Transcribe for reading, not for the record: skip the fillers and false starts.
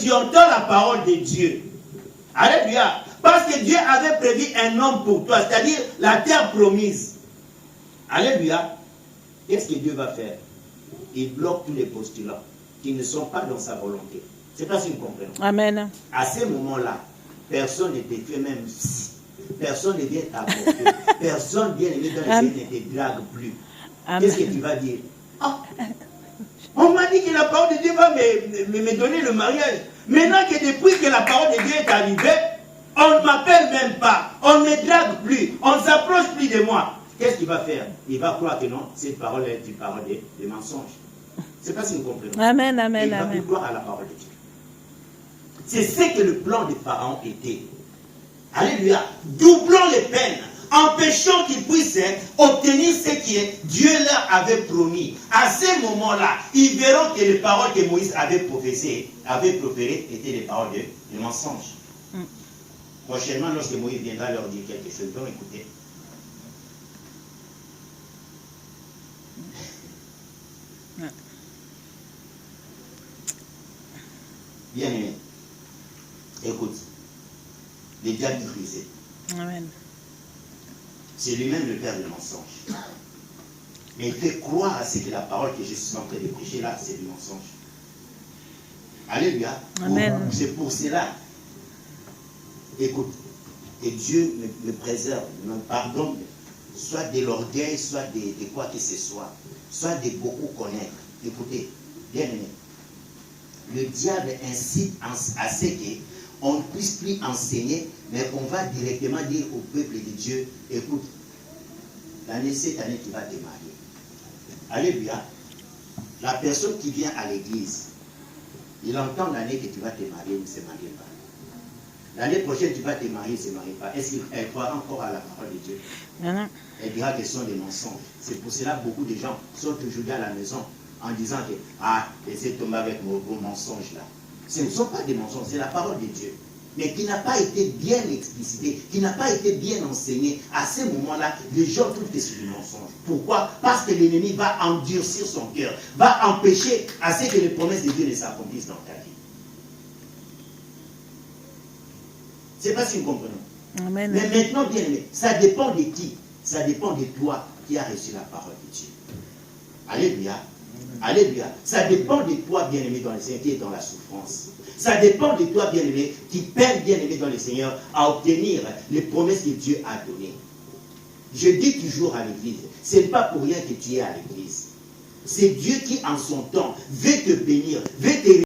tu entends la parole de Dieu. Alléluia. Parce que Dieu avait prévu un homme pour toi, c'est-à-dire la terre promise. Alléluia. Qu'est-ce que Dieu va faire? Il bloque tous les postulats qui ne sont pas dans sa volonté. Je ne sais pas si vous comprenez. Amen. À ce moment-là, personne ne te fait même... Personne ne vient t'aborder. Personne bien aimé dans le Seigneur ne te drague plus. Qu'est-ce que tu vas dire? Ah, on m'a dit que la parole de Dieu va me donner le mariage. Maintenant que depuis que la parole de Dieu est arrivée, on ne m'appelle même pas. On ne me drague plus. On ne s'approche plus de moi. Qu'est-ce qu'il va faire? Il va croire que non, cette parole est une parole de mensonge. Je ne sais pas si vous comprenez. Amen, amen, il va amen. plus croire à la parole de Dieu. C'est ce que le plan de Pharaon était. Alléluia. Doublons les peines, empêchons qu'ils puissent obtenir ce que Dieu leur avait promis. À ce moment-là, ils verront que les paroles que Moïse avait professées, avait proférées, étaient des paroles de mensonges. Prochainement, lorsque Moïse viendra leur dire quelque chose, ils vont écouter. Bien aimé, écoute. Le diable du brisé. Amen. C'est lui-même le père du mensonge. Mais il fait croire à ce que la parole que je suis en train de prêcher là, c'est du mensonge. Alléluia. Amen. C'est pour cela. Écoute, que Dieu me préserve, me pardonne, soit de l'orgueil, soit de quoi que ce soit de beaucoup connaître. Écoutez, bien aimé, le diable incite à ce qu'on ne puisse plus enseigner, mais on va directement dire au peuple de Dieu, écoute, cette année tu vas te marier. Alléluia. La personne qui vient à l'église, il entend l'année que tu vas te marier, il ne se marie pas. L'année prochaine, tu vas te marier, il ne se marie pas. Est-ce qu'elle croit encore à la parole de Dieu? Non. Elle dira que ce sont des mensonges. C'est pour cela que beaucoup de gens sont aujourd'hui à la maison en disant que, ah, laissez tomber avec vos mensonges là. Ce ne sont pas des mensonges, c'est la parole de Dieu. Mais qui n'a pas été bien explicité, qui n'a pas été bien enseigné. À ce moment-là, les gens trouvent que c'est du mensonge. Pourquoi? Parce que l'ennemi va endurcir son cœur, va empêcher à ce que les promesses de Dieu ne s'accomplissent dans ta vie. Je ne sais pas si vous comprenez. Amen. Mais maintenant, bien aimé, ça dépend de qui? Ça dépend de toi qui as reçu la parole de Dieu. Alléluia. Alléluia. Ça dépend de toi, bien-aimé dans le Seigneur, qui est dans la souffrance. Ça dépend de toi, bien-aimé, qui peine, bien-aimé dans le Seigneur, à obtenir les promesses que Dieu a données. Je dis toujours à l'église, ce n'est pas pour rien que tu es à l'église. C'est Dieu qui, en son temps, veut te bénir, veut te